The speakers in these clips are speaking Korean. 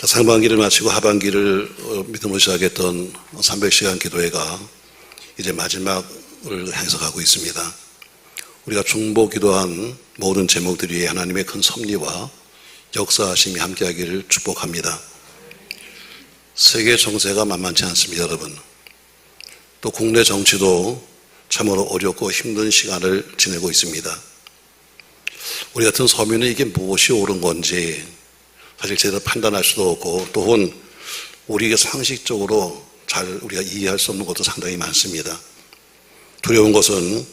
상반기를 마치고 하반기를 믿음으로 시작했던 300시간 기도회가 이제 마지막을 향해서 가고 있습니다. 우리가 중보 기도한 모든 제목들이 하나님의 큰 섭리와 역사하심이 함께하기를 축복합니다. 세계 정세가 만만치 않습니다, 여러분. 또 국내 정치도 참으로 어렵고 힘든 시간을 지내고 있습니다. 우리 같은 서민은 이게 무엇이 옳은 건지 사실 제대로 판단할 수도 없고, 또한 우리가 상식적으로 잘 우리가 이해할 수 없는 것도 상당히 많습니다. 두려운 것은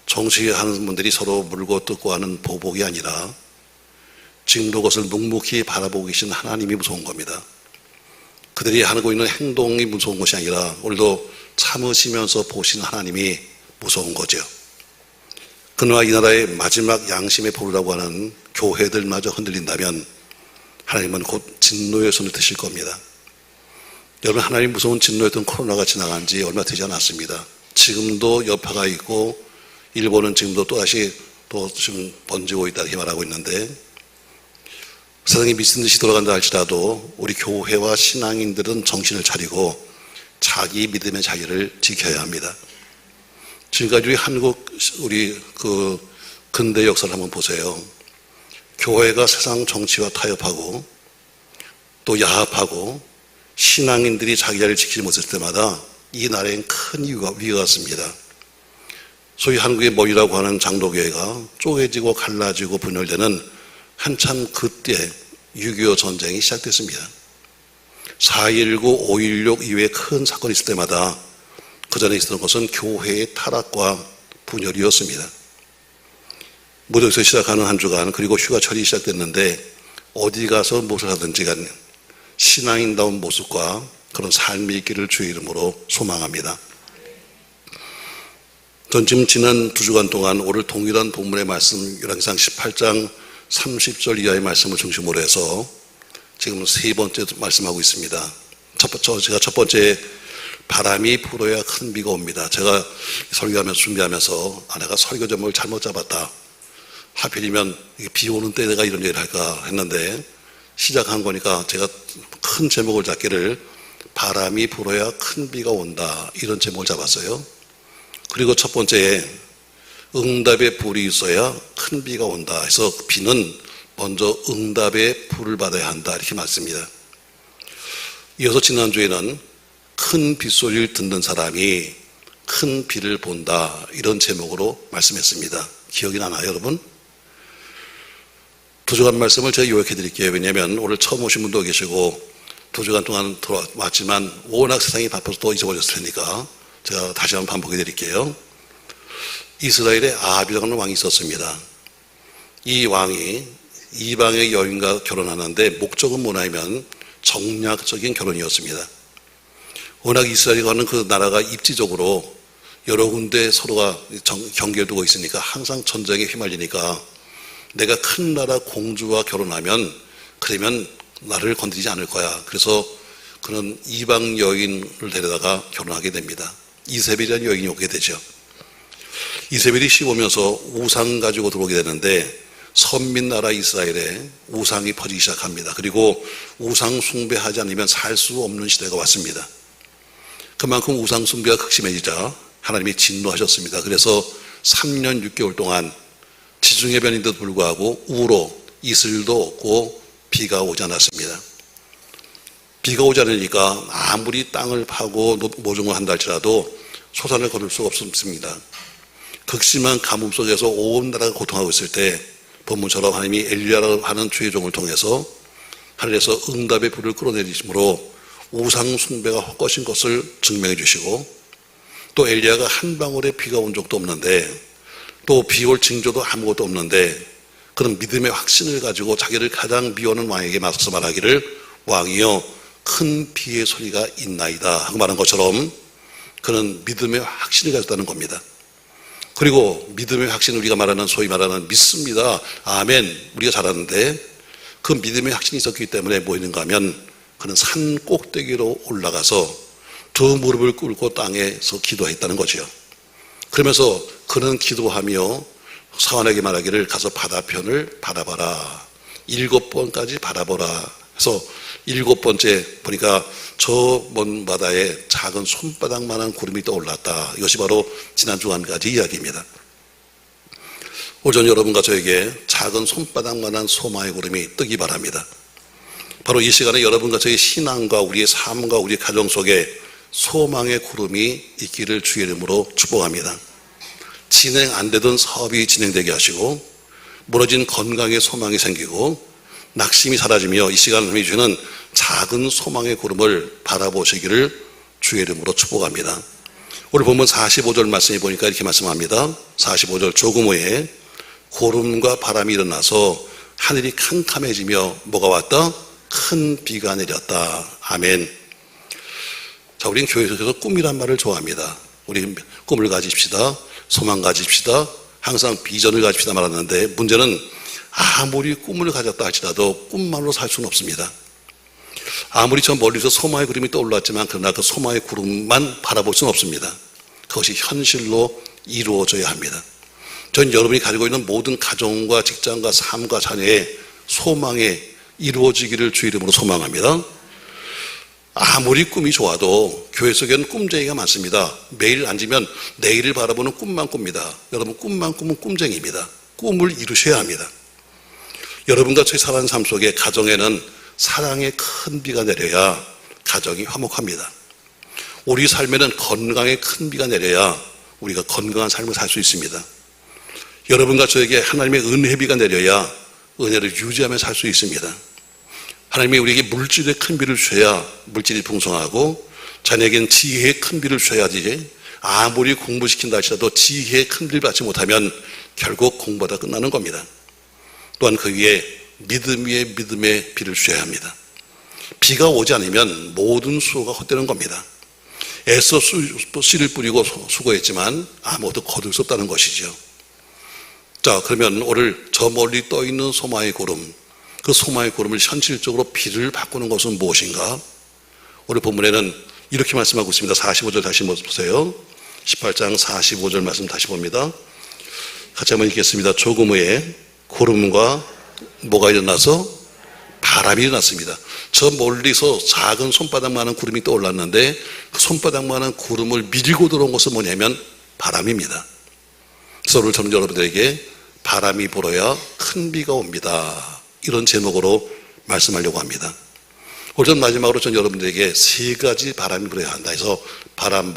정치하는 분들이 서로 물고 뜯고 하는 보복이 아니라 지금도 그것을 묵묵히 바라보고 계신 하나님이 무서운 겁니다. 그들이 하고 있는 행동이 무서운 것이 아니라 오늘도 참으시면서 보시는 하나님이 무서운 거죠. 그러나 이 나라의 마지막 양심의 보루라고 하는 교회들마저 흔들린다면 하나님은 곧 진노의 손을 드실 겁니다. 여러분, 하나님 무서운 진노였던 코로나가 지나간 지 얼마 되지 않았습니다. 지금도 여파가 있고 일본은 지금도 또다시 지금 번지고 있다 이렇게 말하고 있는데, 세상이 미친 듯이 돌아간다 할지라도 우리 교회와 신앙인들은 정신을 차리고 자기 믿음의 자유를 지켜야 합니다. 지금까지 우리 한국 근대 역사를 한번 보세요. 교회가 세상 정치와 타협하고 또 야합하고 신앙인들이 자기 자리를 지키지 못했을 때마다 이 나라엔 큰 위기가 왔습니다. 소위 한국의 머리라고 하는 장로교회가 쪼개지고 갈라지고 분열되는 한참 그때 6.25 전쟁이 시작됐습니다. 4.19, 5.16 이후에 큰 사건이 있을 때마다 그 전에 있었던 것은 교회의 타락과 분열이었습니다. 무덤에서 시작하는 한 주간, 그리고 휴가철이 시작됐는데 어디 가서 무엇을 하든지 간 신앙인다운 모습과 그런 삶이 있기를 주의 이름으로 소망합니다. 전 지금 지난 2주간 동안 오늘 동일한 본문의 말씀, 열왕기상 18장 30절 이하의 말씀을 중심으로 해서 지금 3번째 말씀하고 있습니다. 제가 첫 번째, 바람이 불어야 큰 비가 옵니다. 제가 설교하면서 준비하면서 내가 설교 제목을 잘못 잡았다. 하필이면 비 오는 때 내가 이런 얘기를 할까 했는데, 시작한 거니까 제가 큰 제목을 잡기를 바람이 불어야 큰 비가 온다, 이런 제목을 잡았어요. 그리고 첫 번째, 응답의 불이 있어야 큰 비가 온다 해서 비는 먼저 응답의 불을 받아야 한다, 이렇게 말씀입니다. 이어서 지난주에는 큰 빗소리를 듣는 사람이 큰 비를 본다, 이런 제목으로 말씀했습니다. 기억이 나나요, 여러분? 2주간 말씀을 제가 요약해 드릴게요. 왜냐하면 오늘 처음 오신 분도 계시고 2주간 동안 왔지만 워낙 세상이 바빠서 또 잊어버렸을 테니까 제가 다시 한번 반복해 드릴게요. 이스라엘에 아합이라는 왕이 있었습니다. 이 왕이 이방의 여인과 결혼하는데 목적은 뭐냐면 정략적인 결혼이었습니다. 워낙 이스라엘이라고 하는 그 나라가 입지적으로 여러 군데 서로가 경계를 두고 있으니까 항상 전쟁에 휘말리니까 내가 큰 나라 공주와 결혼하면 그러면 나를 건드리지 않을 거야. 그래서 그는 이방 여인을 데려다가 결혼하게 됩니다. 이세벨이라는 여인이 오게 되죠. 이세벨이 씹으면서 우상 가지고 들어오게 되는데 선민 나라 이스라엘에 우상이 퍼지기 시작합니다. 그리고 우상 숭배하지 않으면 살 수 없는 시대가 왔습니다. 그만큼 우상 숭배가 극심해지자 하나님이 진노하셨습니다. 그래서 3년 6개월 동안 지중해변인데도 불구하고 우로 이슬도 없고 비가 오지 않았습니다. 비가 오지 않으니까 아무리 땅을 파고 모종을 한다 할지라도 소산을 거둘 수가 없습니다. 극심한 가뭄 속에서 온 나라가 고통하고 있을 때 본문처럼 하나님이 엘리야라고 하는 주의 종을 통해서 하늘에서 응답의 불을 끌어내리심으로 우상 숭배가 헛것인 것을 증명해 주시고, 또 엘리야가 한 방울의 비가 온 적도 없는데 또 비 올 징조도 아무것도 없는데 그런 믿음의 확신을 가지고 자기를 가장 미워하는 왕에게 맞서서 말하기를 왕이여 큰 비의 소리가 있나이다 하고 말한 것처럼 그는 믿음의 확신을 가졌다는 겁니다. 그리고 믿음의 확신을 우리가 말하는 소위 말하는 믿습니다, 아멘, 우리가 잘하는데 그 믿음의 확신이 있었기 때문에 뭐 있는가 하면 그는 산 꼭대기로 올라가서 두 무릎을 꿇고 땅에서 기도했다는 거죠. 그러면서 그는 기도하며 사환에게 말하기를 가서 바다편을 바라봐라, 7번까지 바라보라 그래서 7번째 보니까 저 먼 바다에 작은 손바닥만한 구름이 떠올랐다. 이것이 바로 지난 주간까지 이야기입니다. 오전 여러분과 저에게 작은 손바닥만한 소망의 구름이 뜨기 바랍니다. 바로 이 시간에 여러분과 저의 신앙과 우리의 삶과 우리의 가정 속에 소망의 구름이 있기를 주의 이름으로 축복합니다. 진행 안 되던 사업이 진행되게 하시고 무너진 건강에 소망이 생기고 낙심이 사라지며 이 시간 하나님이 주는 작은 소망의 구름을 바라보시기를 주의 이름으로 축복합니다. 오늘 본문 45절 말씀해 보니까 이렇게 말씀합니다. 45절 조금 후에 구름과 바람이 일어나서 하늘이 캄캄해지며 뭐가 왔다? 큰 비가 내렸다. 아멘. 자, 우리는 교회에서 꿈이란 말을 좋아합니다. 우리 꿈을 가집시다. 소망 가집시다. 항상 비전을 가집시다 말하는데 문제는 아무리 꿈을 가졌다 할지라도 꿈만으로 살 수는 없습니다. 아무리 저 멀리서 소망의 구름이 떠올랐지만 그러나 그 소망의 구름만 바라볼 수는 없습니다. 그것이 현실로 이루어져야 합니다. 전 여러분이 가지고 있는 모든 가정과 직장과 삶과 자녀의 소망에 이루어지기를 주의 이름으로 소망합니다. 아무리 꿈이 좋아도 교회 속에는 꿈쟁이가 많습니다. 매일 앉으면 내일을 바라보는 꿈만 꿉니다. 여러분 꿈만 꾸면 꿈쟁이입니다. 꿈을 이루셔야 합니다. 여러분과 저희 살아가는 삶 속에 가정에는 사랑의 큰 비가 내려야 가정이 화목합니다. 우리 삶에는 건강의 큰 비가 내려야 우리가 건강한 삶을 살 수 있습니다. 여러분과 저에게 하나님의 은혜의 비가 내려야 은혜를 유지하며 살 수 있습니다. 하나님이 우리에게 물질의 큰 비를 주셔야 물질이 풍성하고 자녀에게는 지혜의 큰 비를 주셔야지 아무리 공부시킨다 할지라도 지혜의 큰 비를 받지 못하면 결국 공부하다 끝나는 겁니다. 또한 그 위에 믿음 위에 믿음의 비를 주셔야 합니다. 비가 오지 않으면 모든 수고가 헛되는 겁니다. 애써 씨를 뿌리고 수고했지만 아무것도 거둘 수 없다는 것이죠. 자, 그러면 오늘 저 멀리 떠있는 소망의 구름, 그 소망의 구름을 현실적으로 비를 바꾸는 것은 무엇인가? 오늘 본문에는 이렇게 말씀하고 있습니다. 45절 다시 보세요. 18장 45절 말씀 다시 봅니다. 같이 한번 읽겠습니다. 조금 후에 구름과 뭐가 일어나서 바람이 일어났습니다. 저 멀리서 작은 손바닥만한 구름이 떠올랐는데 그 손바닥만한 구름을 밀고 들어온 것은 뭐냐면 바람입니다. 그래서 오늘 저는 여러분들에게 바람이 불어야 큰 비가 옵니다. 이런 제목으로 말씀하려고 합니다. 오늘 마지막으로 저는 여러분들에게 세 가지 바람이 불어야 한다 해서 바람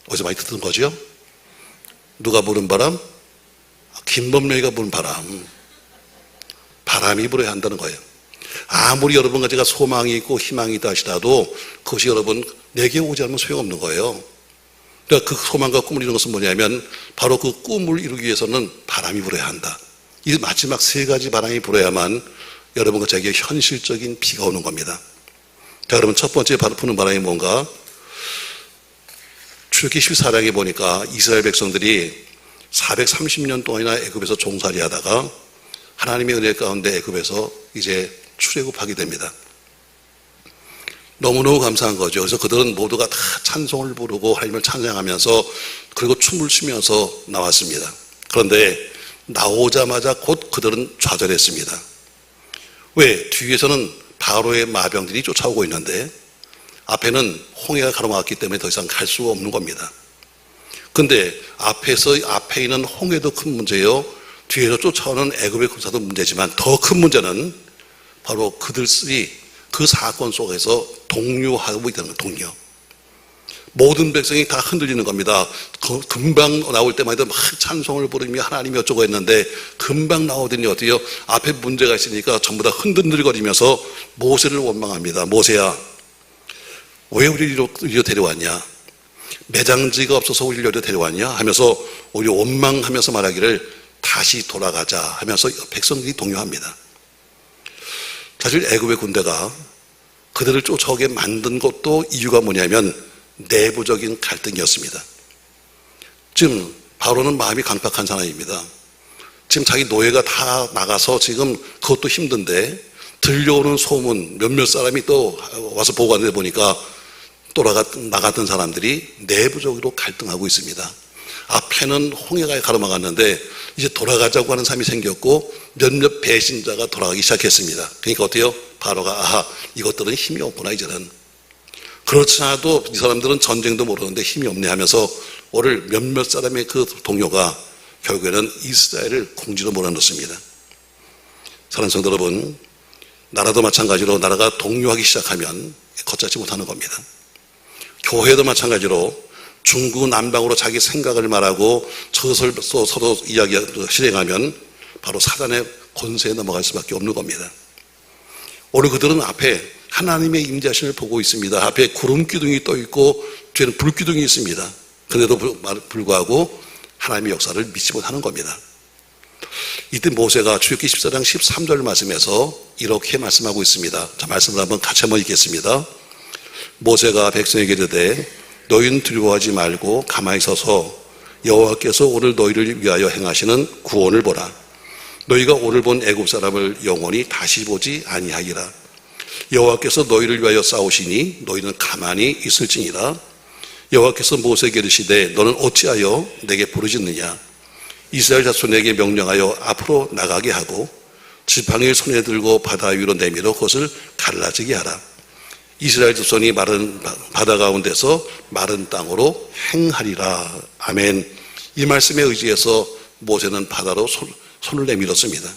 어디서 많이 듣던 거죠? 누가 부른 바람? 김범래가 부른 바람. 바람이 불어야 한다는 거예요. 아무리 여러분과 제가 소망이 있고 희망이 있다 하시더라도 그것이 여러분 내게 오지 않으면 소용없는 거예요. 그러니까 그 소망과 꿈을 이루는 것은 뭐냐면 바로 그 꿈을 이루기 위해서는 바람이 불어야 한다. 이 마지막 세 가지 바람이 불어야만 여러분과 저에게 현실적인 비가 오는 겁니다. 자, 여러분 첫 번째 부는 바람이 뭔가? 출애굽기 14장에 보니까 이스라엘 백성들이 430년 동안이나 애굽에서 종살이 하다가 하나님의 은혜 가운데 애굽에서 이제 출애굽하게 됩니다. 너무너무 감사한 거죠. 그래서 그들은 모두가 다 찬송을 부르고 하나님을 찬양하면서 그리고 춤을 추면서 나왔습니다. 그런데 나오자마자 곧 그들은 좌절했습니다. 왜? 뒤에서는 바로의 마병들이 쫓아오고 있는데 앞에는 홍해가 가로막았기 때문에 더 이상 갈 수가 없는 겁니다. 근데 앞에 있는 홍해도 큰 문제요, 뒤에서 쫓아오는 애굽의 군사도 문제지만 더 큰 문제는 바로 그들이 그 사건 속에서 동요하고 있다는 거예요. 동요. 모든 백성이 다 흔들리는 겁니다. 금방 나올 때마다 막 찬송을 부르며 하나님이 어쩌고 했는데 금방 나오더니 어때요? 앞에 문제가 있으니까 전부 다 흔들거리면서 모세를 원망합니다. 모세야, 왜 우리를 이리로 데려왔냐? 매장지가 없어서 우리를 이리로 데려왔냐? 하면서 우리 원망하면서 말하기를 다시 돌아가자 하면서 백성들이 동요합니다. 사실 애굽의 군대가 그들을 쫓아오게 만든 것도 이유가 뭐냐면 내부적인 갈등이었습니다. 지금 바로는 마음이 강팍한 사람입니다. 지금 자기 노예가 다 나가서 지금 그것도 힘든데 들려오는 소문, 몇몇 사람이 또 와서 보고하는데 보니까 또 나갔던 사람들이 내부적으로 갈등하고 있습니다. 앞에는 홍해가 가로막았는데 이제 돌아가자고 하는 사람이 생겼고 몇몇 배신자가 돌아가기 시작했습니다. 그러니까 어때요? 바로가 이것들은 힘이 없구나 이제는. 그렇지 않아도 이 사람들은 전쟁도 모르는데 힘이 없네 하면서 오늘 몇몇 사람의 그 동료가 결국에는 이스라엘을 공지로 몰아넣습니다. 사랑하는 성도 여러분, 나라도 마찬가지로 나라가 동요하기 시작하면 걷잡지 못하는 겁니다. 교회도 마찬가지로 중구난방으로 자기 생각을 말하고 서로 이야기를 실행하면 바로 사단의 권세에 넘어갈 수밖에 없는 겁니다. 오늘 그들은 앞에 하나님의 임재하심을 보고 있습니다. 앞에 구름 기둥이 떠 있고 뒤에는 불 기둥이 있습니다. 그런데도 불구하고 하나님의 역사를 믿지 못하는 겁니다. 이때 모세가 출애굽기 14장 13절 말씀에서 이렇게 말씀하고 있습니다. 자, 말씀을 같이 한번 읽겠습니다. 모세가 백성에게 이르되 너희는 두려워하지 말고 가만히 서서 여호와께서 오늘 너희를 위하여 행하시는 구원을 보라. 너희가 오늘 본 애굽 사람을 영원히 다시 보지 아니하리라. 여호와께서 너희를 위하여 싸우시니 너희는 가만히 있을지니라. 여호와께서 모세에게 이르시되 너는 어찌하여 내게 부르짖느냐. 이스라엘 자손에게 명령하여 앞으로 나가게 하고 지팡이를 손에 들고 바다 위로 내밀어 그것을 갈라지게 하라. 이스라엘 자손이 마른 바다 가운데서 마른 땅으로 행하리라. 아멘. 이 말씀에 의지해서 모세는 바다로 손을 내밀었습니다.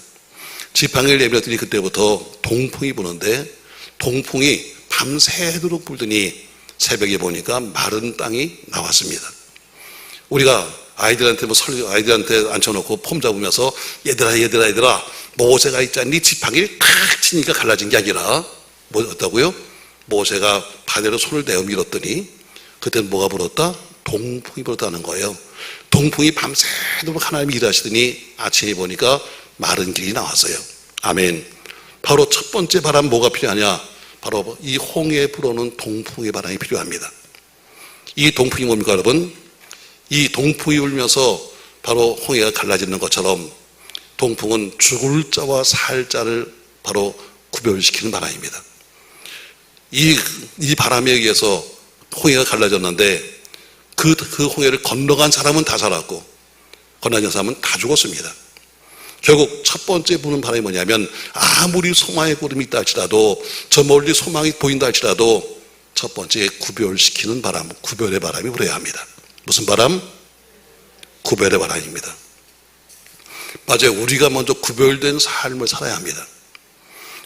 지팡이를 내밀었더니 그때부터 동풍이 부는데 동풍이 밤새도록 불더니 새벽에 보니까 마른 땅이 나왔습니다. 우리가 아이들한테 앉혀놓고 폼 잡으면서 얘들아 모세가 있잖니 지팡이를 칵 치니까 갈라진 게 아니라 뭐였다고요? 모세가 바다로 손을 내어 밀었더니 그때는 뭐가 불었다? 동풍이 불었다는 거예요. 동풍이 밤새도록 하나님이 일하시더니 아침에 보니까 마른 길이 나왔어요. 아멘. 바로 첫 번째 바람 뭐가 필요하냐? 바로 이 홍해에 불어오는 동풍의 바람이 필요합니다. 이 동풍이 뭡니까 여러분? 이 동풍이 불면서 바로 홍해가 갈라지는 것처럼 동풍은 죽을 자와 살 자를 바로 구별시키는 바람입니다. 이 바람에 의해서 홍해가 갈라졌는데 그 홍해를 건너간 사람은 다 살았고 건너간 사람은 다 죽었습니다. 결국 첫 번째 부는 바람이 뭐냐면 아무리 소망의 구름이 있다 할지라도 저 멀리 소망이 보인다 할지라도 첫 번째 구별시키는 바람, 구별의 바람이 불어야 합니다. 무슨 바람? 구별의 바람입니다. 맞아요. 우리가 먼저 구별된 삶을 살아야 합니다.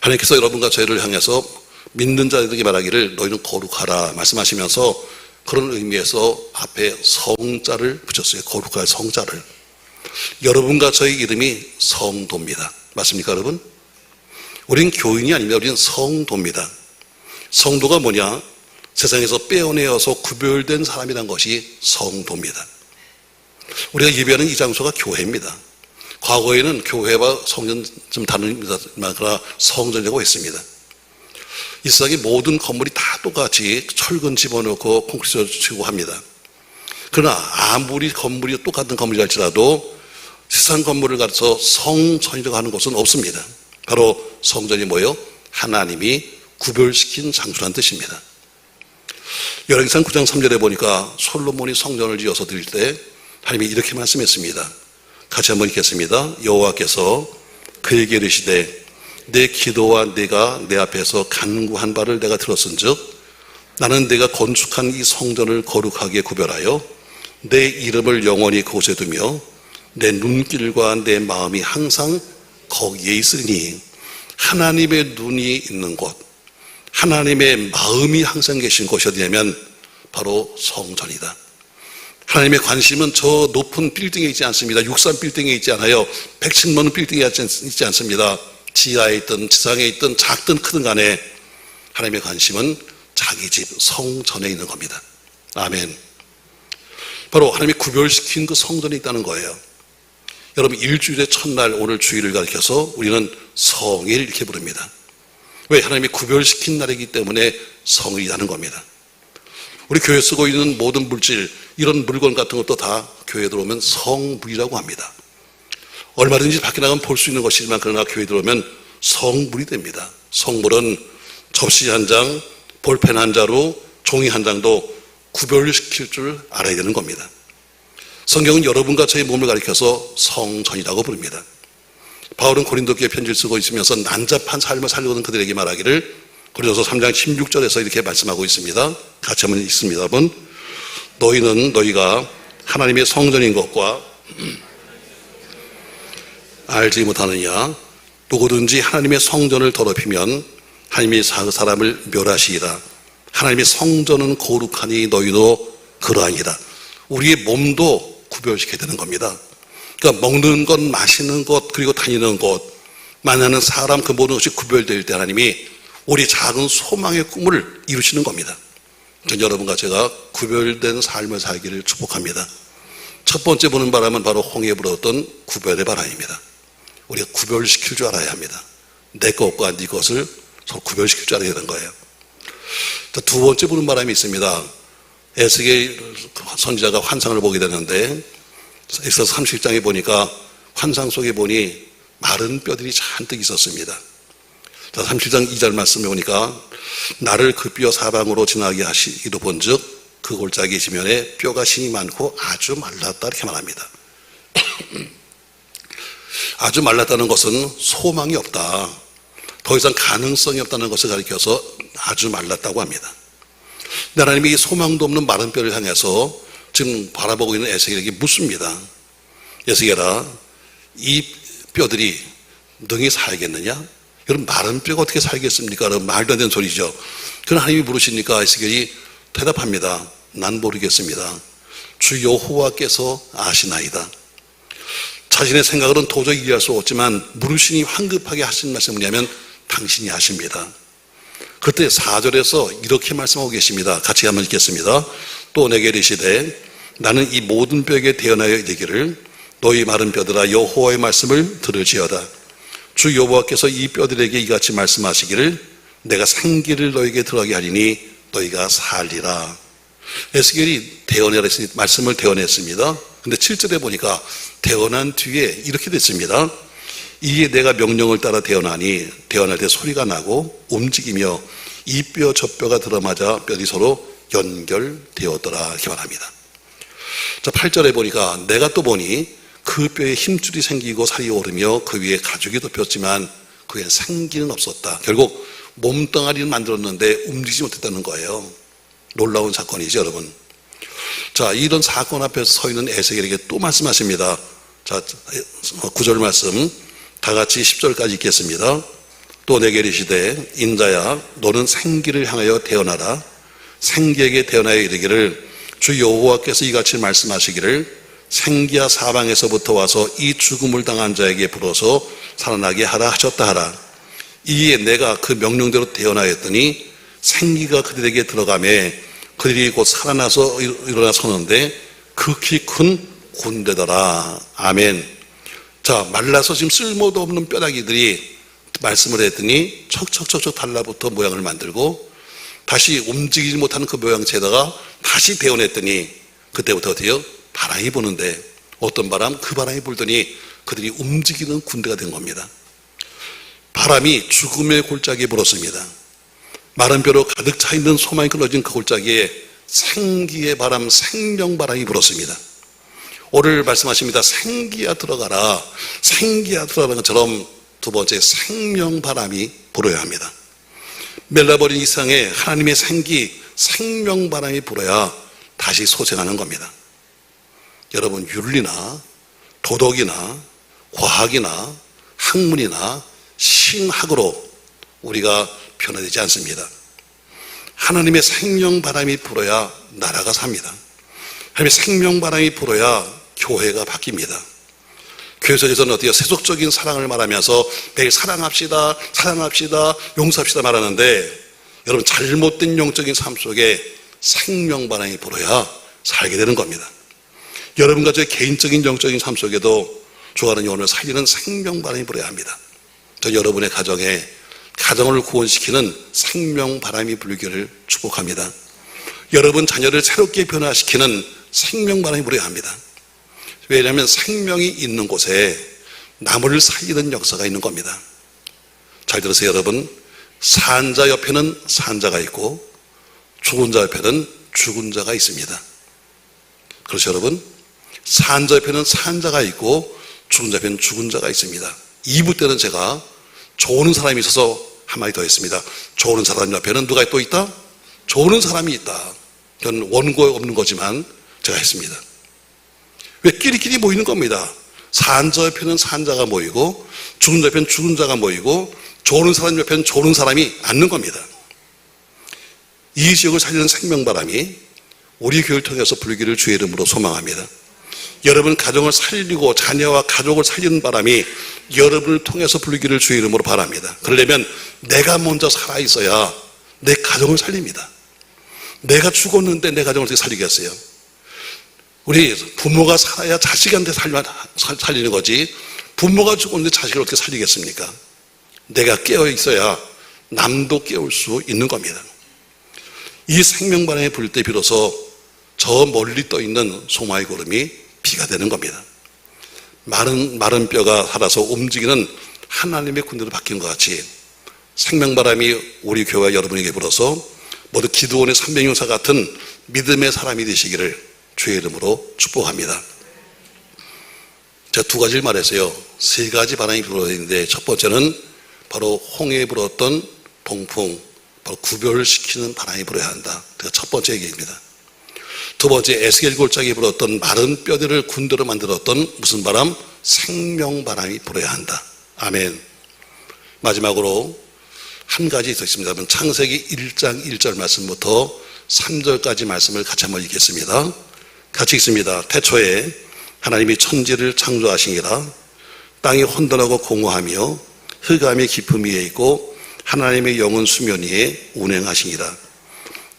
하나님께서 여러분과 저희를 향해서 믿는 자들에게 말하기를 너희는 거룩하라 말씀하시면서 그런 의미에서 앞에 성자를 붙였어요. 거룩할 성자를. 여러분과 저희 이름이 성도입니다. 맞습니까 여러분? 우린 교인이 아닙니다. 우리는 성도입니다. 성도가 뭐냐? 세상에서 빼어내어서 구별된 사람이란 것이 성도입니다. 우리가 예배하는 이 장소가 교회입니다. 과거에는 교회와 성전 좀 다릅니다. 그러나 성전이라고 했습니다. 이 세상의 모든 건물이 다 똑같이 철근 집어넣고 콘크리트 치고 합니다. 그러나 아무리 건물이 똑같은 건물이라 할지라도 세상 건물을 가서 성전이라고 하는 곳은 없습니다. 바로 성전이 뭐예요? 하나님이 구별시킨 장소라는 뜻입니다. 열왕기상 9장 3절에 보니까 솔로몬이 성전을 지어서 드릴 때 하나님이 이렇게 말씀했습니다. 같이 한번 읽겠습니다. 여호와께서 그에게 이르시되 내 기도와 내가 내 앞에서 간구한 바를 내가 들었은즉 나는 내가 건축한 이 성전을 거룩하게 구별하여 내 이름을 영원히 그곳에 두며 내 눈길과 내 마음이 항상 거기에 있으니 하나님의 눈이 있는 곳, 하나님의 마음이 항상 계신 곳이 어디냐면 바로 성전이다. 하나님의 관심은 저 높은 빌딩에 있지 않습니다. 63 빌딩에 있지 않아요. 100층 넘는 빌딩에 있지 않습니다. 지하에 있든 지상에 있든 작든 크든 간에 하나님의 관심은 자기 집 성전에 있는 겁니다. 아멘. 바로 하나님이 구별시킨 그 성전에 있다는 거예요. 여러분 일주일의 첫날 오늘 주일을 가리켜서 우리는 성일 이렇게 부릅니다. 왜? 하나님이 구별시킨 날이기 때문에 성일이라는 겁니다. 우리 교회 쓰고 있는 모든 물질 이런 물건 같은 것도 다 교회에 들어오면 성물이라고 합니다. 얼마든지 밖에 나가면 볼 수 있는 것이지만 그러나 교회에 들어오면 성물이 됩니다. 성물은 접시 한 장, 볼펜 한 자루, 종이 한 장도 구별시킬 줄 알아야 되는 겁니다. 성경은 여러분과 저의 몸을 가리켜서 성전이라고 부릅니다. 바울은 고린도교회 편지를 쓰고 있으면서 난잡한 삶을 살려는 그들에게 말하기를 고린도서 3장 16절에서 이렇게 말씀하고 있습니다. 같이 한번 읽습니다. 여러분, 너희는 너희가 하나님의 성전인 것과 알지 못하느냐? 누구든지 하나님의 성전을 더럽히면 하나님이 사람을 멸하시리라. 하나님의 성전은 거룩하니 너희도 그러하니라. 우리의 몸도 구별시켜야 되는 겁니다. 그러니까 먹는 것, 마시는 것, 그리고 다니는 곳, 만나는 사람, 그 모든 것이 구별될 때 하나님이 우리 작은 소망의 꿈을 이루시는 겁니다. 전 여러분과 제가 구별된 삶을 살기를 축복합니다. 첫 번째 보는 바람은 바로 홍해에 불었던 구별의 바람입니다. 우리가 구별시킬 줄 알아야 합니다. 내 것과 네 것을 서로 구별시킬 줄 알아야 되는 거예요. 두 번째 보는 바람이 있습니다. 에스겔 선지자가 환상을 보게 되는데 에스겔서 30장에 보니까 환상 속에 보니 마른 뼈들이 잔뜩 있었습니다. 37장 2절 말씀에 보니까 나를 그 뼈 사방으로 지나게 하시기도 본즉 그 골짜기 지면에 뼈가 신이 많고 아주 말랐다 이렇게 말합니다. 아주 말랐다는 것은 소망이 없다, 더 이상 가능성이 없다는 것을 가리켜서 아주 말랐다고 합니다. 하나님이 소망도 없는 마른 뼈를 향해서 지금 바라보고 있는 에스겔에게 묻습니다. 에스겔아, 이 뼈들이 능히 살겠느냐? 여러분, 마른 뼈가 어떻게 살겠습니까? 여러분, 말도 안 되는 소리죠. 그러나 하나님이 물으시니까 에스겔이 대답합니다. 난 모르겠습니다. 주 여호와께서 아시나이다. 자신의 생각으로는 도저히 이해할 수 없지만 물으시니 황급하게 하신 말씀이 뭐냐면 당신이 아십니다. 그때 4절에서 이렇게 말씀하고 계십니다. 같이 한번 읽겠습니다. 또 내게 이르시되 나는 이 모든 뼈에게 대언하여 이르기를 너희 마른 뼈들아 여호와의 말씀을 들을지어다. 주 여호와께서 이 뼈들에게 이같이 말씀하시기를 내가 생기를 너에게 들어가게 하리니 너희가 살리라. 에스겔이 대언하라 했으니 말씀을 대언했습니다. 근데 7절에 보니까 대언한 뒤에 이렇게 됐습니다. 이에 내가 명령을 따라 대언하니 대언할 때 소리가 나고 움직이며 이 뼈 저 뼈가 들어맞아 뼈들이 서로 연결되었더라 이렇게 말합니다. 자, 8절에 보니까 내가 또 보니 그 뼈에 힘줄이 생기고 살이 오르며 그 위에 가죽이 덮였지만 그 위에 생기는 없었다. 결국 몸뚱아리는 만들었는데 움직이지 못했다는 거예요. 놀라운 사건이죠, 여러분. 자, 이런 사건 앞에서 서 있는 에스겔에게 또 말씀하십니다. 자, 9절 말씀 다 같이 10절까지 읽겠습니다. 또 내게 이르시되 인자야 너는 생기를 향하여 대언하라. 생기에게 대언하여 이르기를 주 여호와께서 이같이 말씀하시기를 생기야 사방에서부터 와서 이 죽음을 당한 자에게 불어서 살아나게 하라 하셨다 하라. 이에 내가 그 명령대로 대언하였더니 생기가 그들에게 들어가매 그들이 곧 살아나서 일어나 서는데 극히 큰 군대더라. 아멘. 자, 말라서 지금 쓸모도 없는 뼈다귀들이 말씀을 했더니 척척척척 달라붙어 모양을 만들고 다시 움직이지 못하는 그 모양체에다가 다시 대언했더니 그때부터 어때요? 바람이 부는데 어떤 바람? 그 바람이 불더니 그들이 움직이는 군대가 된 겁니다. 바람이 죽음의 골짜기에 불었습니다. 마른 뼈로 가득 차 있는 소망이 끊어진 그 골짜기에 생기의 바람, 생명 바람이 불었습니다. 오늘 말씀하십니다. 생기야 들어가라. 생기야 들어가는 것처럼 두 번째 생명 바람이 불어야 합니다. 멜라버린 이상에 하나님의 생기, 생명 바람이 불어야 다시 소생하는 겁니다. 여러분, 윤리나 도덕이나 과학이나 학문이나 신학으로 우리가 변화되지 않습니다. 하나님의 생명 바람이 불어야 나라가 삽니다. 하나님의 생명 바람이 불어야 교회가 바뀝니다. 교회 속에서는 어때요? 세속적인 사랑을 말하면서 매일 사랑합시다, 사랑합시다, 용서합시다 말하는데 여러분, 잘못된 영적인 삶 속에 생명 바람이 불어야 살게 되는 겁니다. 여러분과 저의 개인적인 영적인 삶 속에도 주가 하나님 오늘 살리는 생명 바람이 불어야 합니다. 저 여러분의 가정에 가정을 구원시키는 생명 바람이 불기를 축복합니다. 여러분 자녀를 새롭게 변화시키는 생명 바람이 불어야 합니다. 왜냐하면 생명이 있는 곳에 나무를 살리는 역사가 있는 겁니다. 잘 들으세요, 여러분. 산 자 옆에는 산 자가 있고 죽은 자 옆에는 죽은 자가 있습니다. 그렇죠, 여러분? 산 자 옆에는 산 자가 있고 죽은 자 옆에는 죽은 자가 있습니다. 2부 때는 제가 좋은 사람이 있어서 한마디 더 했습니다. 좋은 사람 옆에는 누가 또 있다? 좋은 사람이 있다. 이건 원고에 없는 거지만 제가 했습니다. 왜 끼리끼리 모이는 겁니다. 산자 옆에는 산자가 모이고 죽은 자 옆에는 죽은 자가 모이고 좋은 사람 옆에는 좋은 사람이 앉는 겁니다. 이 지역을 살리는 생명바람이 우리 교회를 통해서 불기를 주의 이름으로 소망합니다. 여러분 가정을 살리고 자녀와 가족을 살리는 바람이 여러분을 통해서 불기를 주의 이름으로 바랍니다. 그러려면 내가 먼저 살아있어야 내 가정을 살립니다. 내가 죽었는데 내 가정을 어떻게 살리겠어요? 우리 부모가 살아야 자식한테 살리는 거지, 부모가 죽었는데 자식을 어떻게 살리겠습니까? 내가 깨어 있어야 남도 깨울 수 있는 겁니다. 이 생명바람이 불 때 비로소 저 멀리 떠 있는 소마의 구름이 비가 되는 겁니다. 마른 뼈가 살아서 움직이는 하나님의 군대로 바뀐 것 같이 생명바람이 우리 교회와 여러분에게 불어서 모두 기드온의 300용사 같은 믿음의 사람이 되시기를 주의 이름으로 축복합니다. 제가 두 가지를 말했어요. 세 가지 바람이 불어야 되는데 첫 번째는 바로 홍해에 불었던 동풍, 바로 구별시키는 바람이 불어야 한다. 그가 첫 번째 얘기입니다. 두 번째, 에스겔 골짜기에 불었던 마른 뼈들을 군대로 만들었던 무슨 바람? 생명바람이 불어야 한다. 아멘. 마지막으로 한 가지 더 있습니다. 창세기 1장 1절 말씀부터 3절까지 말씀을 같이 한번 읽겠습니다. 같이 읽습니다. 태초에 하나님이 천지를 창조하시니라. 땅이 혼돈하고 공허하며 흑암이 깊음 위에 있고 하나님의 영은 수면 위에 운행하시니라.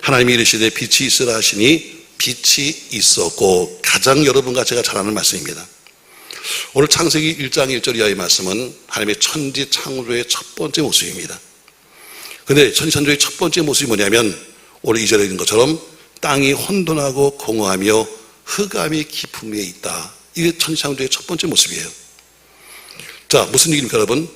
하나님이 이르시되 빛이 있으라 하시니 빛이 있었고, 가장 여러분과 제가 잘 아는 말씀입니다. 오늘 창세기 1장 1절 이하의 말씀은 하나님의 천지 창조의 첫 번째 모습입니다. 그런데 천지 창조의 첫 번째 모습이 뭐냐면 오늘 2절에 있는 것처럼 땅이 혼돈하고 공허하며 흑암이 깊음 위에 있다. 이게 천지 창조의 첫 번째 모습이에요. 자, 무슨 얘기입니까 여러분?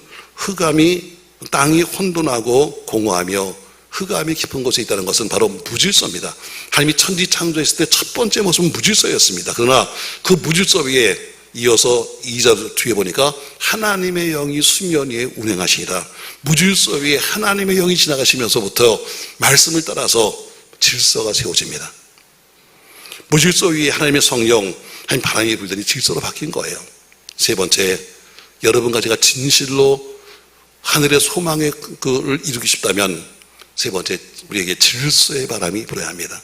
땅이 혼돈하고 공허하며 흑암이 깊은 곳에 있다는 것은 바로 무질서입니다. 하나님이 천지 창조했을 때 첫 번째 모습은 무질서였습니다. 그러나 그 무질서 위에 이어서 2절 뒤에 보니까 하나님의 영이 수면 위에 운행하시니라. 무질서 위에 하나님의 영이 지나가시면서부터 말씀을 따라서 질서가 세워집니다. 무질서 위에 하나님의 성령, 하나님 바람이 불더니 질서로 바뀐 거예요. 세 번째, 여러분과 제가 진실로 하늘의 소망의 그를 이루기 싶다면 세 번째, 우리에게 질서의 바람이 불어야 합니다.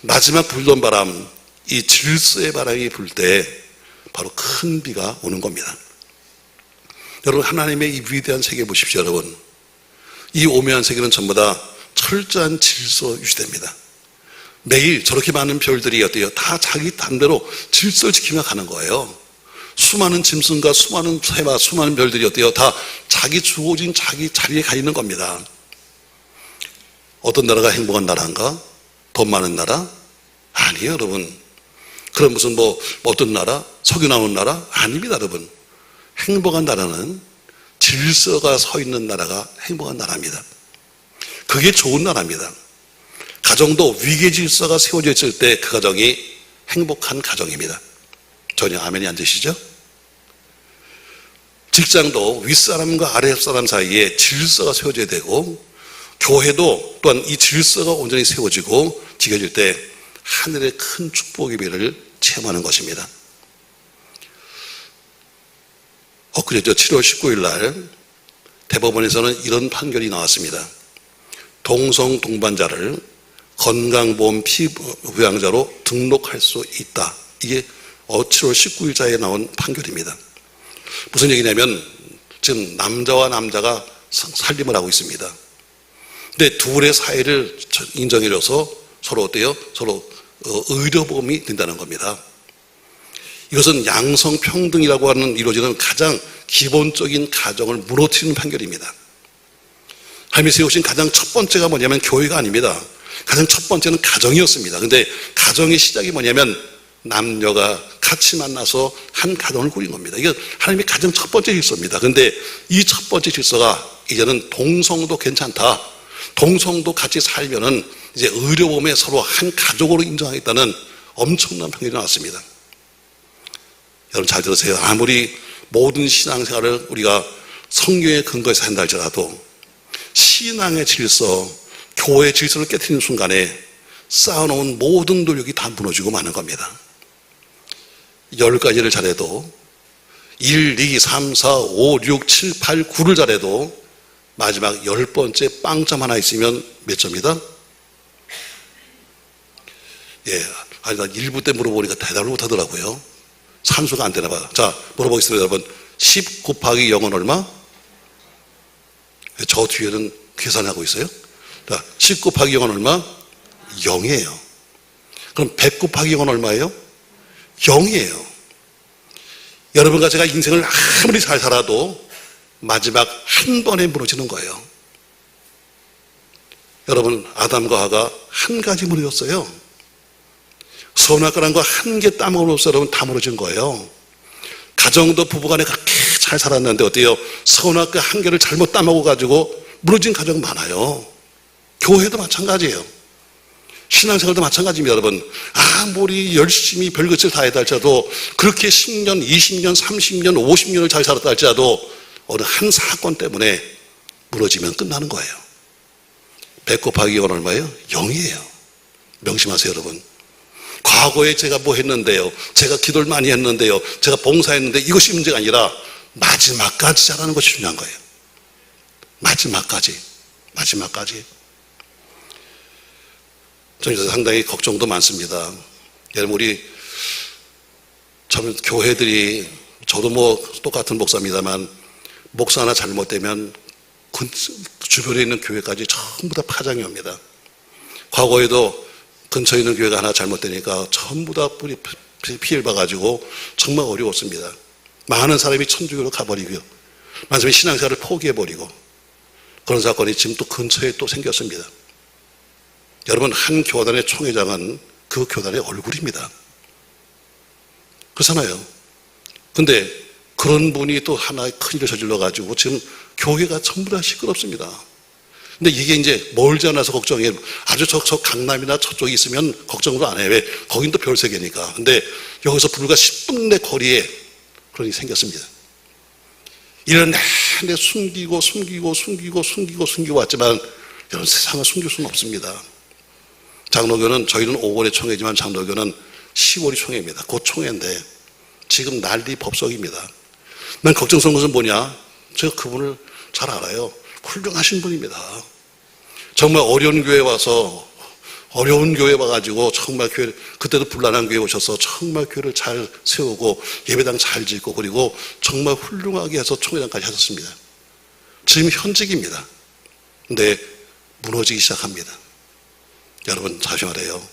마지막 불던 바람, 이 질서의 바람이 불 때 바로 큰 비가 오는 겁니다. 여러분, 하나님의 이 위대한 세계 보십시오. 여러분, 이 오묘한 세계는 전부 다 철저한 질서 유지됩니다. 매일 저렇게 많은 별들이 어때요? 다 자기 단대로 질서를 지키며 가는 거예요. 수많은 짐승과 수많은 새와 수많은 별들이 어때요? 다 자기 주어진 자기 자리에 가 있는 겁니다. 어떤 나라가 행복한 나라인가? 돈 많은 나라? 아니에요, 여러분. 그럼 무슨 어떤 나라? 석유 나오는 나라? 아닙니다, 여러분. 행복한 나라는 질서가 서 있는 나라가 행복한 나라입니다. 그게 좋은 나라입니다. 가정도 위계 질서가 세워져 있을 때 그 가정이 행복한 가정입니다. 전혀 아멘이 안 되시죠? 직장도 윗사람과 아랫사람 사이에 질서가 세워져야 되고, 교회도 또한 이 질서가 온전히 세워지고 지켜질 때 하늘의 큰 축복의 비를 체험하는 것입니다. 엊그제죠. 7월 19일 날 대법원에서는 이런 판결이 나왔습니다. 동성 동반자를 건강보험 피부양자로 등록할 수 있다. 이게 7월 19일자에 나온 판결입니다. 무슨 얘기냐면 지금 남자와 남자가 살림을 하고 있습니다. 근데 둘의 사이를 인정해줘서 서로 어때요? 서로 의료보험이 된다는 겁니다. 이것은 양성평등이라고 하는 이루어지는 가장 기본적인 가정을 무너뜨리는 판결입니다. 하나님이 세우신 가장 첫 번째가 뭐냐면 교회가 아닙니다. 가장 첫 번째는 가정이었습니다. 근데 가정의 시작이 뭐냐면 남녀가 같이 만나서 한 가정을 꾸린 겁니다. 이게 하나님의 가장 첫 번째 질서입니다. 근데 이 첫 번째 질서가 이제는 동성도 괜찮다. 동성도 같이 살면은 이제 의료보험에 서로 한 가족으로 인정하겠다는 엄청난 판결이 나왔습니다. 여러분 잘 들으세요. 아무리 모든 신앙생활을 우리가 성경의 근거에서 한다 할지라도 신앙의 질서, 교회의 질서를 깨트리는 순간에 쌓아놓은 모든 노력이 다 무너지고 마는 겁니다. 10가지를 잘해도 1, 2, 3, 4, 5, 6, 7, 8, 9를 잘해도 마지막 10번째 빵점 하나 있으면 몇 점이다? 예, 아니 나 1부 때 물어보니까 대답을 못하더라고요. 산수가 안 되나 봐요. 자, 물어보겠습니다 여러분. 10 곱하기 0은 얼마? 저 뒤에는 계산하고 있어요. 자, 10 곱하기 0은 얼마? 0이에요. 그럼 100 곱하기 0은 얼마예요? 0이에요. 여러분과 제가 인생을 아무리 잘 살아도 마지막 한 번에 무너지는 거예요. 여러분, 아담과 하가 한 가지 무너졌어요. 선악과란 거 한 개 따먹으로써 여러분 다 무너진 거예요. 가정도 부부간에 그렇게 잘 살았는데 어때요? 선악과 한 개를 잘못 따먹어가지고 무너진 가정 많아요. 교회도 마찬가지예요. 신앙생활도 마찬가지입니다, 여러분. 아무리 열심히 별것을 다 했다 할지라도 그렇게 10년, 20년, 30년, 50년을 잘 살았다 할지라도 어느 한 사건 때문에 무너지면 끝나는 거예요. 100 곱하기 0은 얼마예요? 0이에요. 명심하세요, 여러분. 과거에 제가 뭐 했는데요, 제가 기도를 많이 했는데요, 제가 봉사했는데 이것이 문제가 아니라 마지막까지 잘하는 것이 중요한 거예요. 마지막까지. 저는 상당히 걱정도 많습니다. 여러분, 우리 참 교회들이, 저도 뭐 똑같은 목사입니다만 목사 하나 잘못되면 주변에 있는 교회까지 전부 다 파장이 옵니다. 과거에도 근처에 있는 교회가 하나 잘못되니까 전부 다 피해를 봐가지고 정말 어려웠습니다. 많은 사람이 천주교로 가버리고요, 많은 사람이 신앙생활을 포기해버리고 그런 사건이 지금 또 근처에 또 생겼습니다. 여러분, 한 교단의 총회장은 그 교단의 얼굴입니다. 그렇잖아요. 근데 그런 분이 또 하나의 큰일을 저질러가지고 지금 교회가 전부 다 시끄럽습니다. 근데 이게 이제 멀지 않아서 걱정이에요. 아주 저 강남이나 저쪽에 있으면 걱정도 안 해요. 왜? 거긴 또 별세계니까. 근데 여기서 불과 10분 내 거리에 그런 일이 생겼습니다. 이런 내내 숨기고 왔지만 여러분, 세상을 숨길 수는 없습니다. 장로교는, 저희는 5월에 총회지만 장로교는 10월이 총회입니다. 곧 총회인데 지금 난리 법석입니다. 난 걱정스러운 것은 뭐냐? 제가 그분을 잘 알아요. 훌륭하신 분입니다. 정말 어려운 교회에 와서, 어려운 교회에 와가지고 정말 교회, 그때도 불난한 교회에 오셔서 정말 교회를 잘 세우고 예배당 잘 짓고 그리고 정말 훌륭하게 해서 총회장까지 하셨습니다. 지금 현직입니다. 근데 무너지기 시작합니다. 여러분, 다시 말해요.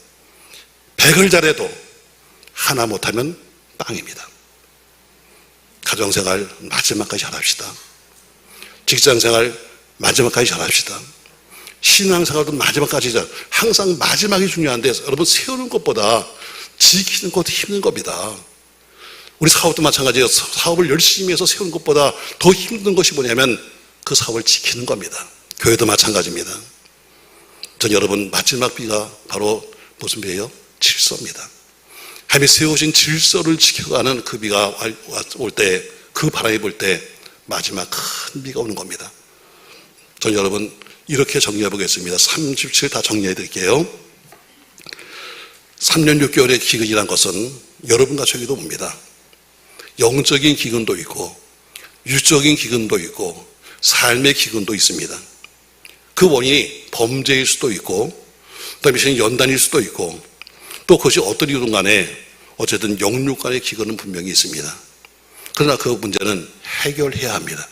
100을 잘해도 하나 못하면 빵입니다. 가정생활 마지막까지 잘합시다. 직장생활 마지막까지 잘합시다. 신앙생활도 마지막까지 항상 마지막이 중요한데 여러분, 세우는 것보다 지키는 것도 힘든 겁니다. 우리 사업도 마찬가지예요. 사업을 열심히 해서 세우는 것보다 더 힘든 것이 뭐냐면 그 사업을 지키는 겁니다. 교회도 마찬가지입니다. 전 여러분, 마지막 비가 바로 무슨 비예요? 질서입니다. 하나님이 세우신 질서를 지켜가는 그 비가 올 때, 그 바람이 불 때 마지막 큰 비가 오는 겁니다. 전 여러분, 이렇게 정리해 보겠습니다. 37 다 정리해 드릴게요. 3년 6개월의 기근이란 것은 여러분과 저에게도 옵니다. 영적인 기근도 있고 육적인 기근도 있고 삶의 기근도 있습니다. 그 원인이 범죄일 수도 있고 그다음에 연단일 수도 있고 또 그것이 어떤 이유든 간에 어쨌든 영육 간의 기근은 분명히 있습니다. 그러나 그 문제는 해결해야 합니다.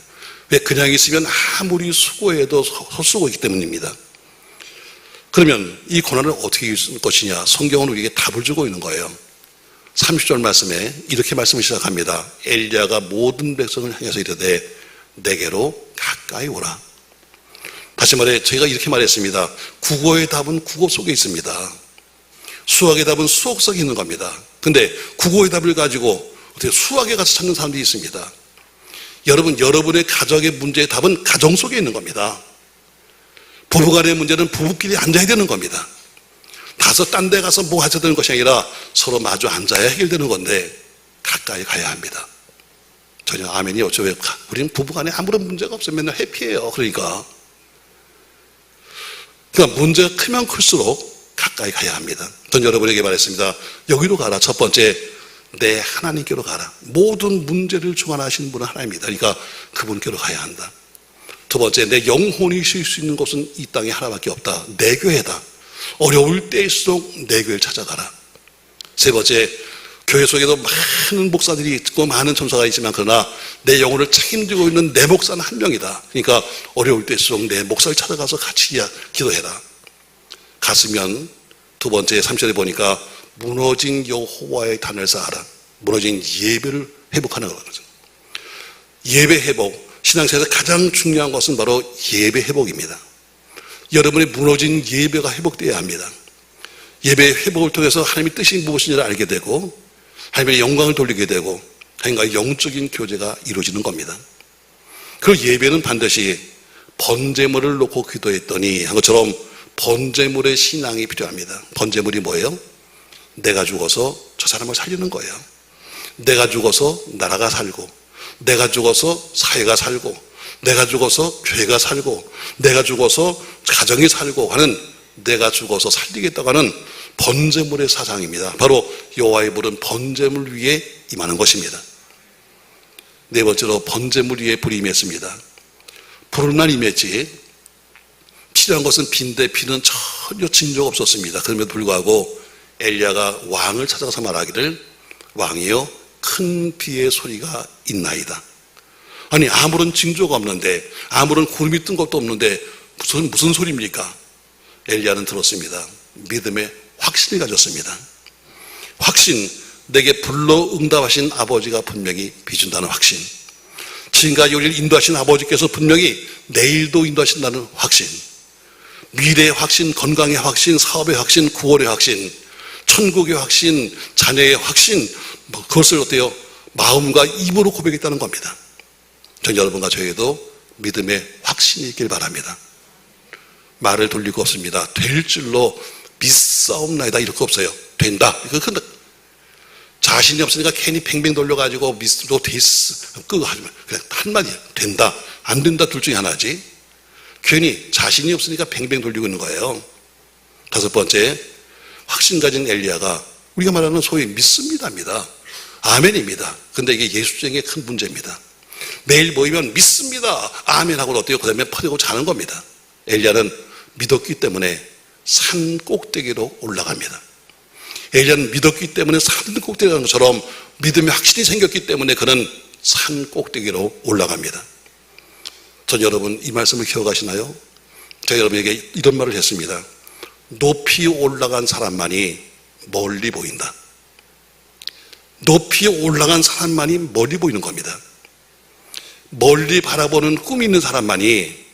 왜? 그냥 있으면 아무리 수고해도 헛수고 있기 때문입니다. 그러면 이 고난을 어떻게 이길 것이냐? 성경은 우리에게 답을 주고 있는 거예요. 30절 말씀에 이렇게 말씀을 시작합니다. 엘리야가 모든 백성을 향해서 이르되 내게로 가까이 오라. 다시 말해, 저희가 이렇게 말했습니다. 국어의 답은 국어 속에 있습니다. 수학의 답은 수학 속에 있는 겁니다. 근데 국어의 답을 가지고 어떻게 수학에 가서 찾는 사람들이 있습니다. 여러분, 여러분의 가정의 문제의 답은 가정 속에 있는 겁니다. 부부간의 문제는 부부끼리 앉아야 되는 겁니다. 가서 딴 데 가서 뭐 하셔야 되는 것이 아니라 서로 마주 앉아야 해결되는 건데 가까이 가야 합니다. 전혀 아멘이 없죠. 왜? 우리는 부부간에 아무런 문제가 없어요. 맨날 해피해요. 그러니까 문제가 크면 클수록 가까이 가야 합니다. 전 여러분에게 말했습니다. 여기로 가라. 첫 번째, 내 하나님께로 가라. 모든 문제를 주관하시는 분은 하나님입니다. 그러니까 그분께로 가야 한다. 두 번째, 내 영혼이 쉴 수 있는 곳은 이 땅에 하나밖에 없다. 내 교회다. 어려울 때일수록 내 교회를 찾아가라. 세 번째, 교회 속에도 많은 목사들이 있고 많은 천사가 있지만 그러나 내 영혼을 책임지고 있는 내 목사는 한 명이다. 그러니까 어려울 때일수록 내 목사를 찾아가서 같이 기도해라. 갔으면 두 번째 3절에 보니까 무너진 여호와의 단을 쌓아라. 무너진 예배를 회복하는 거죠. 예배 회복. 신앙생활에서 가장 중요한 것은 바로 예배 회복입니다. 여러분의 무너진 예배가 회복되어야 합니다. 예배 회복을 통해서 하나님의 뜻이 무엇인지를 알게 되고 하나님의 영광을 돌리게 되고 하나님과의 영적인 교제가 이루어지는 겁니다. 그 예배는 반드시 번제물을 놓고 기도했더니 한 것처럼 번제물의 신앙이 필요합니다. 번제물이 뭐예요? 내가 죽어서 저 사람을 살리는 거예요. 내가 죽어서 나라가 살고, 내가 죽어서 사회가 살고, 내가 죽어서 교회가 살고, 내가 죽어서 가정이 살고 하는, 내가 죽어서 살리겠다고 하는 번제물의 사상입니다. 바로 여호와의 불은 번제물 위에 임하는 것입니다. 네 번째로 번제물 위에 불이 임했습니다. 불만 임했지 필요한 것은 빈데 비는 전혀 징조가 없었습니다. 그럼에도 불구하고 엘리야가 왕을 찾아가서 말하기를 왕이여 큰 비의 소리가 있나이다. 아니 아무런 징조가 없는데 아무런 구름이 뜬 것도 없는데 무슨 소리입니까? 엘리야는 들었습니다. 믿음의 확신을 가졌습니다. 확신, 내게 불러 응답하신 아버지가 분명히 비준다는 확신, 지금까지 우리를 인도하신 아버지께서 분명히 내일도 인도하신다는 확신, 미래의 확신, 건강의 확신, 사업의 확신, 구원의 확신, 천국의 확신, 자녀의 확신, 그것을 어때요? 마음과 입으로 고백했다는 겁니다. 전 여러분과 저에게도 믿음의 확신이 있길 바랍니다. 말을 돌리고 없습니다. 될 줄로 믿사옵나이다 이럴 거 없어요. 된다. 이거 자신이 없으니까 괜히 팽팽 돌려가지고 믿도 됐어 끄고 하지만 그냥 한마디야. 된다. 안 된다 둘 중에 하나지. 괜히 자신이 없으니까 팽팽 돌리고 있는 거예요. 다섯 번째, 확신 가진 엘리야가 우리가 말하는 소위 믿습니다입니다. 아멘입니다. 근데 이게 예수쟁이의 큰 문제입니다. 매일 모이면 믿습니다. 아멘하고 어때요? 그 다음에 퍼내고 자는 겁니다. 엘리야는 믿었기 때문에 산 꼭대기로 올라갑니다. 엘리야는 믿었기 때문에 산 꼭대기로 가는 것처럼 믿음의 확신이 생겼기 때문에 그는 산 꼭대기로 올라갑니다. 전 여러분 이 말씀을 기억하시나요? 제가 여러분에게 이런 말을 했습니다. 높이 올라간 사람만이 멀리 보인다. 높이 올라간 사람만이 멀리 보이는 겁니다. 멀리 바라보는 꿈이 있는 사람만이,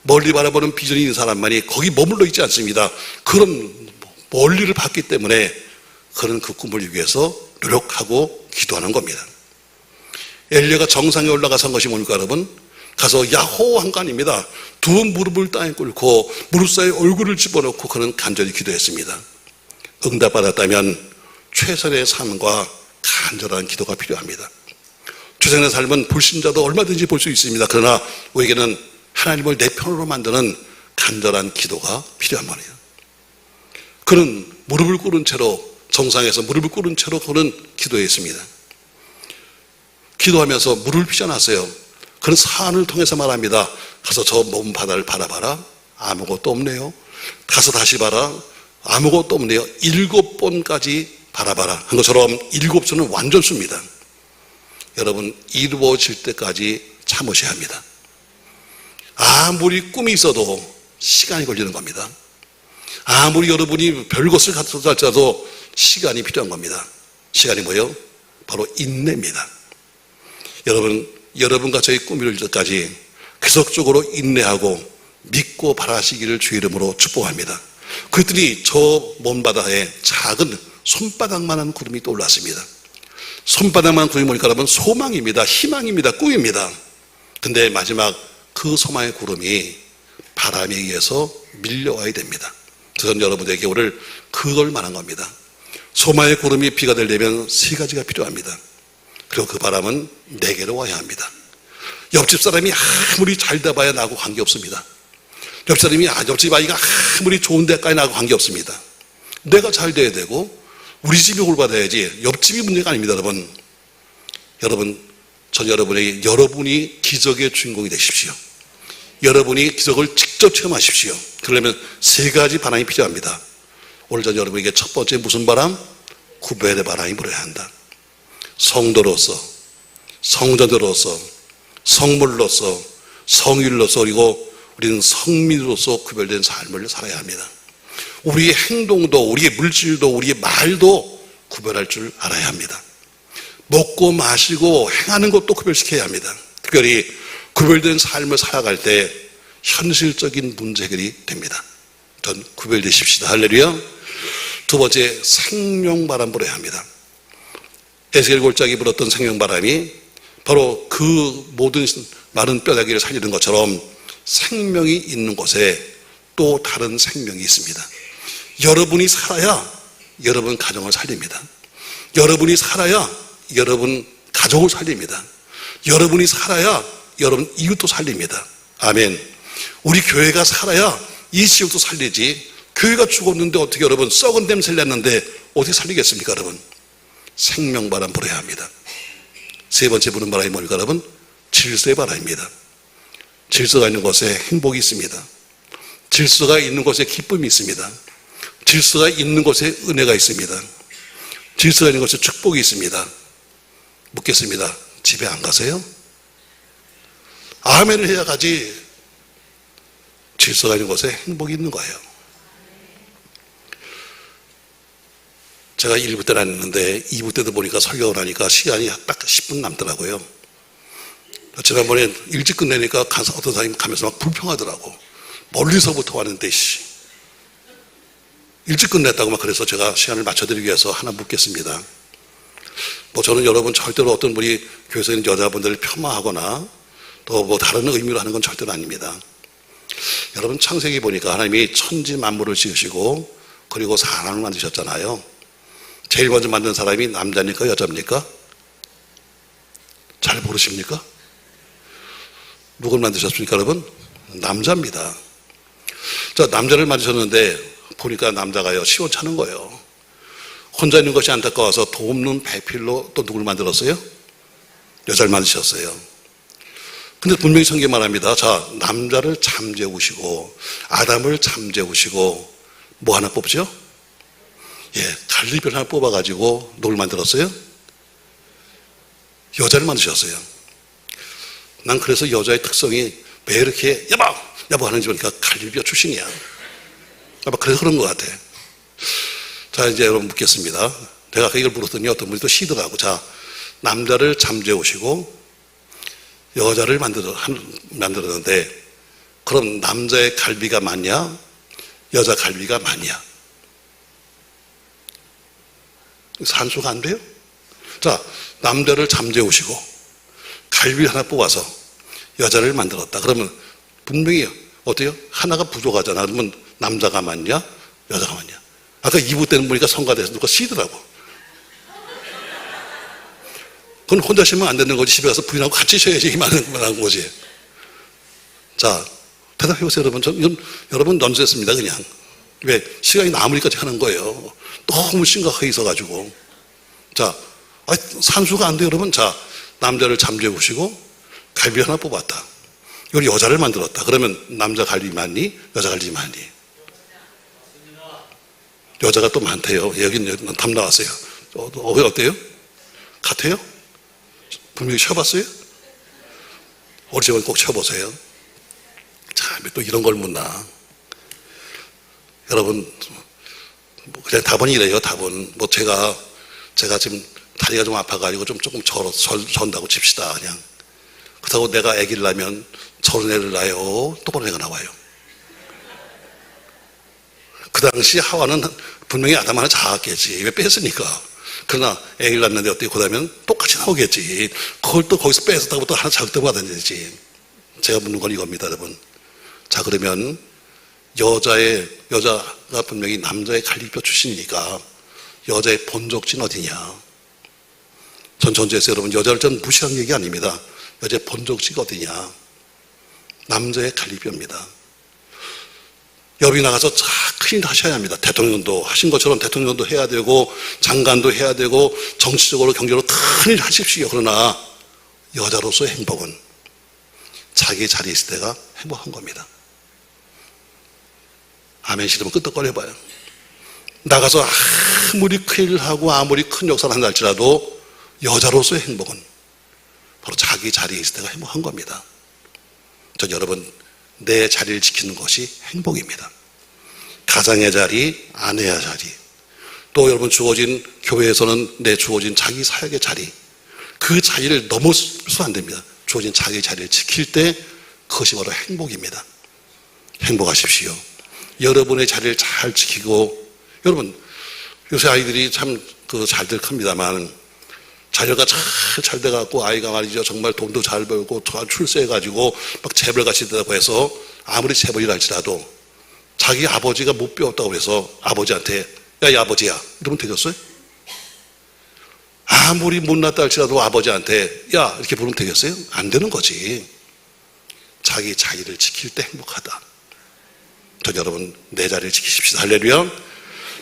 멀리 바라보는 비전이 있는 사람만이 거기 머물러 있지 않습니다. 그런 멀리를 봤기 때문에 그는 그 꿈을 이루기 위해서 노력하고 기도하는 겁니다. 엘리야가 정상에 올라가서 한 것이 뭡니까 여러분? 가서 야호 한 거 아닙니다. 두 무릎을 땅에 꿇고 무릎 사이에 얼굴을 집어넣고 그는 간절히 기도했습니다. 응답받았다면 최선의 삶과 간절한 기도가 필요합니다. 최선의 삶은 불신자도 얼마든지 볼 수 있습니다. 그러나 우리에게는 하나님을 내 편으로 만드는 간절한 기도가 필요한 말이에요. 그는 무릎을 꿇은 채로, 정상에서 무릎을 꿇은 채로 그는 기도했습니다. 기도하면서 무릎을 펴놨어요. 그는 산을 통해서 말합니다. 가서 저 먼 바다를 바라봐라. 아무것도 없네요. 가서 다시 봐라. 아무것도 없네요. 7번까지 바라봐라 한 것처럼 7수는 완전수입니다. 여러분 이루어질 때까지 참으셔야 합니다. 아무리 꿈이 있어도 시간이 걸리는 겁니다. 아무리 여러분이 별것을 갖춰서 할지라도 시간이 필요한 겁니다. 시간이 뭐예요? 바로 인내입니다. 여러분과 저희 꿈이 이룰 때까지 계속적으로 인내하고 믿고 바라시기를 주의 이름으로 축복합니다. 그랬더니 저 먼 바다에 작은 손바닥만한 구름이 떠올랐습니다. 손바닥만한 구름이 뭐니까 여러분 소망입니다. 희망입니다. 꿈입니다. 근데 마지막 그 소망의 구름이 바람에 의해서 밀려와야 됩니다. 저는 여러분에게 오늘 그걸 말한 겁니다. 소망의 구름이 비가 되려면 세 가지가 필요합니다. 그리고 그 바람은 내게로 와야 합니다. 옆집 사람이 아무리 잘 돼봐야 나하고 관계없습니다. 옆집 아이가 아무리 좋은 데까지 나하고 관계없습니다. 내가 잘 돼야 되고 우리 집이 홀받아야지 옆집이 문제가 아닙니다. 전 여러분에게 여러분이 기적의 주인공이 되십시오. 여러분이 기적을 직접 체험하십시오. 그러려면 세 가지 바람이 필요합니다. 오늘 전 여러분에게 첫 번째 무슨 바람? 구별의 바람이 불어야 한다. 성도로서, 성자들로서, 성물로서, 성일로서, 그리고 우리는 성민으로서 구별된 삶을 살아야 합니다. 우리의 행동도, 우리의 물질도, 우리의 말도 구별할 줄 알아야 합니다. 먹고 마시고 행하는 것도 구별시켜야 합니다. 특별히 구별된 삶을 살아갈 때 현실적인 문제 해결이 됩니다. 전 구별되십시다. 할렐루야. 두 번째, 생명바람 불어야 합니다. 에스겔 골짜기 불었던 생명바람이 바로 그 모든 마른 뼈다귀를 살리는 것처럼 생명이 있는 곳에 또 다른 생명이 있습니다. 여러분이 살아야 여러분 가정을 살립니다. 여러분이 살아야 여러분 가족을 살립니다. 여러분이 살아야 여러분 이웃도 살립니다. 아멘. 우리 교회가 살아야 이 지역도 살리지, 교회가 죽었는데 어떻게 여러분 썩은 냄새를 냈는데 어떻게 살리겠습니까? 여러분 생명바람 불어야 합니다. 세 번째 부는 바람이 뭡니까? 여러분 질서의 바람입니다. 질서가 있는 곳에 행복이 있습니다. 질서가 있는 곳에 기쁨이 있습니다. 질서가 있는 곳에 은혜가 있습니다. 질서가 있는 곳에 축복이 있습니다. 묻겠습니다. 집에 안 가세요? 아멘을 해야 가지. 질서가 있는 곳에 행복이 있는 거예요. 제가 1부 때는 안 했는데 2부 때도 보니까 설교를 하니까 시간이 딱 10분 남더라고요. 지난번에 일찍 끝내니까 어떤 사람이 가면서 막 불평하더라고. 멀리서부터 왔는데 일찍 끝냈다고 막. 그래서 제가 시간을 맞춰드리기 위해서 하나 묻겠습니다. 저는 여러분 절대로 어떤 분이 교회에서 있는 여자분들을 폄하하거나 또 다른 의미로 하는 건 절대로 아닙니다. 여러분 창세기 보니까 하나님이 천지 만물을 지으시고 그리고 사람을 만드셨잖아요. 제일 먼저 만든 사람이 남자입니까? 여자입니까? 잘 모르십니까? 누굴 만드셨습니까, 여러분? 남자입니다. 자, 남자를 만드셨는데 보니까 남자가요, 시원찮은 거예요. 혼자 있는 것이 안타까워서 돕는 배필로 또 누굴 만들었어요? 여자를 만드셨어요. 근데 분명히 성경이 말합니다. 자, 남자를 잠재우시고 아담을 잠재우시고 뭐 하나 뽑죠? 갈리별 하나 뽑아가지고 누굴 만들었어요? 여자를 만드셨어요. 난 그래서 여자의 특성이 왜 이렇게 여보 하는지 보니까 갈비뼈 출신이야. 아마 그래서 그런 것 같아. 자, 이제 여러분 묻겠습니다. 내가 아까 이걸 물었더니 어떤 분이 또 시더라고. 자, 남자를 잠재우시고 여자를 만들었는데 그럼 남자의 갈비가 많냐? 여자 갈비가 많냐? 산수가 안 돼요? 자, 남자를 잠재우시고 갈비 하나 뽑아서 여자를 만들었다. 그러면 분명히 어때요? 하나가 부족하잖아. 그러면 남자가 많냐? 여자가 많냐? 아까 2부 때는 보니까 성가대에서 누가 쉬더라고. 그건 혼자 쉬면 안 되는 거지. 집에 가서 부인하고 같이 쉬어야지. 이만한 거지. 자, 대답해보세요, 여러분. 여러분 넌센스입니다, 그냥. 왜? 시간이 남으니까 하는 거예요. 너무 심각하게 있어가지고. 자, 산수가 안 돼요, 여러분. 자, 남자를 잠재우시고 갈비 하나 뽑았다. 이걸 여자를 만들었다. 그러면 남자 갈비 많니? 여자 갈비 많니? 여자가 또 많대요. 여기는 답 나왔어요. 어때요? 같아요? 분명히 쳐봤어요? 어릴 적은 꼭 쳐보세요. 자, 또 이런 걸 묻나? 여러분, 그냥 답은 이래요, 답은. 제가 지금 다리가 좀 아파가지고 조금 전다고 칩시다, 그냥. 그렇다고 내가 아기를 낳으면 저런 애를 낳아요? 똑바로 애가 나와요. 그 당시 하와는 분명히 아담 하나 작았겠지. 왜 뺐으니까. 그러나 아기를 낳는데 어떻게 고다면 똑같이 나오겠지. 그걸 또 거기서 뺐었다고 또 하나 작다고 하든지. 제가 묻는 건 이겁니다, 여러분. 자, 그러면 여자가 분명히 남자의 갈비뼈 출신이니까 여자의 본적지는 어디냐? 전 전제에서 여러분 여자를 전 무시한 얘기 아닙니다. 여자의 본적지가 어디냐. 남자의 갈리뼈입니다. 여러분이 나가서 큰일 하셔야 합니다. 대통령도 하신 것처럼 대통령도 해야 되고 장관도 해야 되고 정치적으로 경제로 큰일 하십시오. 그러나 여자로서의 행복은 자기 자리에 있을 때가 행복한 겁니다. 아멘 싫으면 끄떡거려봐요. 나가서 아무리 큰일을 하고 아무리 큰 역사를 한다 할지라도 여자로서의 행복은 바로 자기 자리에 있을 때가 행복한 겁니다. 전 여러분 내 자리를 지키는 것이 행복입니다. 가장의 자리, 아내의 자리, 또 여러분 주어진 교회에서는 내 주어진 자기 사역의 자리, 그 자리를 넘어서면 안 됩니다. 주어진 자기 자리를 지킬 때 그것이 바로 행복입니다. 행복하십시오. 여러분의 자리를 잘 지키고, 여러분 요새 아이들이 참 잘들 큽니다만 자녀가 잘 돼갖고 아이가 말이죠 정말 돈도 잘 벌고 출세해가지고 막 재벌같이 되다고 해서 아무리 재벌이라 할지라도 자기 아버지가 못 배웠다고 해서 아버지한테 야 이 아버지야 이러면 되겠어요? 아무리 못났다 할지라도 아버지한테 야 이렇게 부르면 되겠어요? 안 되는 거지. 자기 자리를 지킬 때 행복하다. 저 여러분 내 자리를 지키십시다. 할렐루야.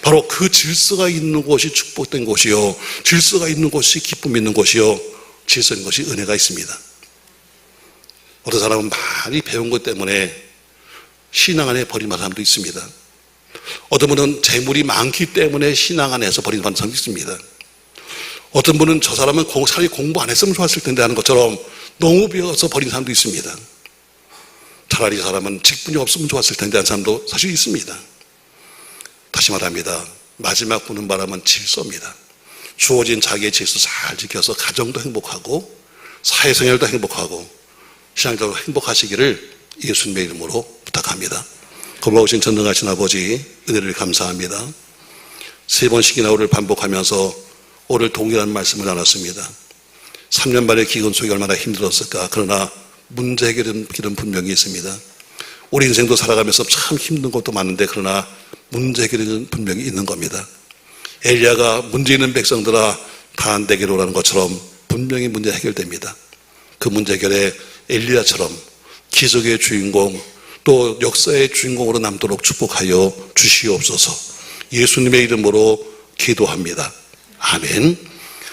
바로 그 질서가 있는 곳이 축복된 곳이요, 질서가 있는 곳이 기쁨 있는 곳이요, 질서 있는 곳이 은혜가 있습니다. 어떤 사람은 많이 배운 것 때문에 신앙 안에 버림받은 사람도 있습니다. 어떤 분은 재물이 많기 때문에 신앙 안에서 버림받은 사람도 있습니다. 어떤 분은 저 사람은 차라리 공부 안 했으면 좋았을 텐데 하는 것처럼 너무 배워서 버린 사람도 있습니다. 차라리 저 사람은 직분이 없으면 좋았을 텐데 하는 사람도 사실 있습니다. 다시 말합니다. 마지막 부는 바람은 질서입니다. 주어진 자기의 질서 잘 지켜서 가정도 행복하고 사회생활도 행복하고 신앙적으로 행복하시기를 예수님의 이름으로 부탁합니다. 고마우신 전능하신 아버지 은혜를 감사합니다. 3번씩이나 오늘 반복하면서 오늘 동일한 말씀을 나눴습니다. 3년 만에 기근 속이 얼마나 힘들었을까. 그러나 문제 해결은 길은 분명히 있습니다. 우리 인생도 살아가면서 참 힘든 것도 많은데 그러나 문제 해결은 분명히 있는 겁니다. 엘리야가 문제 있는 백성들아 다 내게로 오라는 것처럼 분명히 문제 해결됩니다. 그 문제 해결에 엘리야처럼 기적의 주인공 또 역사의 주인공으로 남도록 축복하여 주시옵소서. 예수님의 이름으로 기도합니다. 아멘.